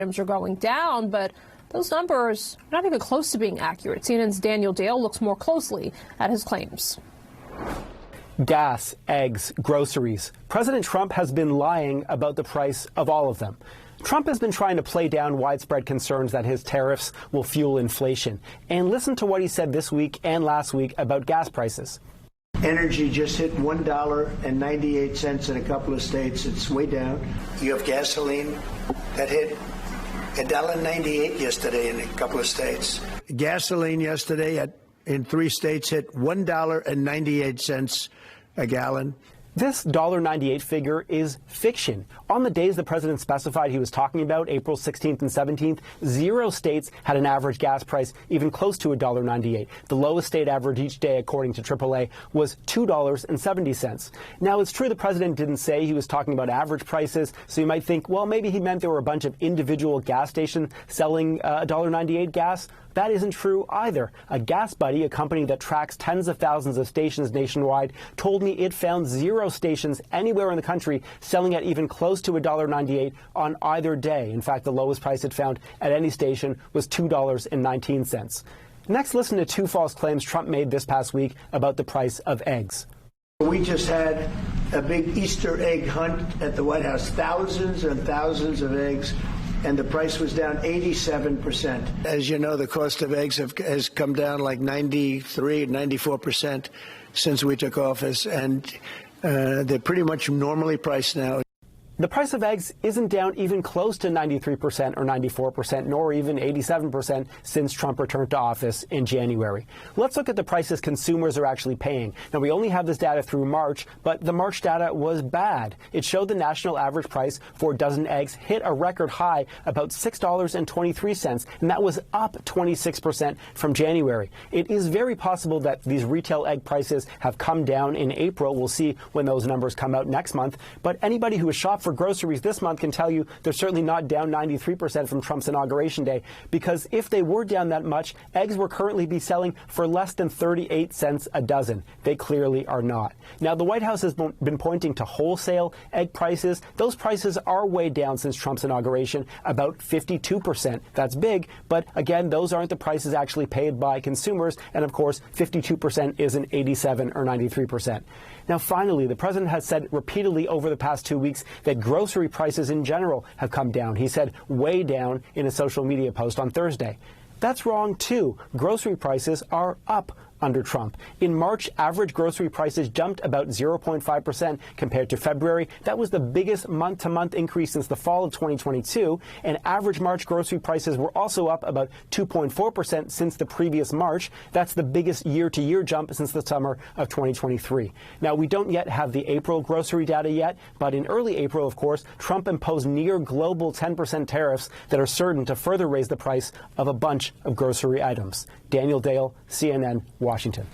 are going down, but those numbers are not even close to being accurate. CNN's Daniel Dale looks more closely at his claims. Gas, eggs, groceries. President Trump has been lying about the price of all of them. Trump has been trying to play down widespread concerns that his tariffs will fuel inflation. And listen to what he said this week and last week about gas prices. Energy just hit $1.98 in a couple of states. It's way down. You have gasoline that hit $1.98 yesterday in a couple of states. Gasoline yesterday in 3 states hit $1.98 a gallon. This $1.98 figure is fiction. On the days the president specified he was talking about, April 16th and 17th, 0 states had an average gas price even close to $1.98. The lowest state average each day, according to AAA, was $2.70. Now, it's true the president didn't say he was talking about average prices, so you might think, well, maybe he meant there were a bunch of individual gas stations selling $1.98 gas. That isn't true either. A Gas Buddy, a company that tracks tens of thousands of stations nationwide, told me it found 0 stations anywhere in the country selling at even close to $1.98 on either day. In fact, the lowest price it found at any station was $2.19. Next, listen to 2 false claims Trump made this past week about the price of eggs. We just had a big Easter egg hunt at the White House, thousands and thousands of eggs, and the price was down 87%. As you know, the cost of eggs has come down like 93, 94% since we took office, and they're pretty much normally priced now. The price of eggs isn't down even close to 93% or 94%, nor even 87% since Trump returned to office in January. Let's look at the prices consumers are actually paying. Now, we only have this data through March, but the March data was bad. It showed the national average price for a dozen eggs hit a record high, about $6.23, and that was up 26% from January. It is very possible that these retail egg prices have come down in April. We'll see when those numbers come out next month. But anybody who has shopped for groceries this month can tell you they're certainly not down 93% from Trump's inauguration day, because if they were down that much, eggs would currently be selling for less than 38 cents a dozen. They clearly are not. Now, the White House has been pointing to wholesale egg prices. Those prices are way down since Trump's inauguration, about 52%. That's big, but again, those aren't the prices actually paid by consumers, and of course, 52% isn't 87 or 93%. Now, finally, the president has said repeatedly over the past 2 weeks that grocery prices in general have come down. He said way down in a social media post on Thursday. That's wrong, too. Grocery prices are up under Trump. In March, average grocery prices jumped about 0.5% compared to February. That was the biggest month-to-month increase since the fall of 2022. And average March grocery prices were also up about 2.4% since the previous March. That's the biggest year-to-year jump since the summer of 2023. Now, we don't yet have the April grocery data yet, but in early April, of course, Trump imposed near global 10% tariffs that are certain to further raise the price of a bunch of grocery items. Daniel Dale, CNN, Washington.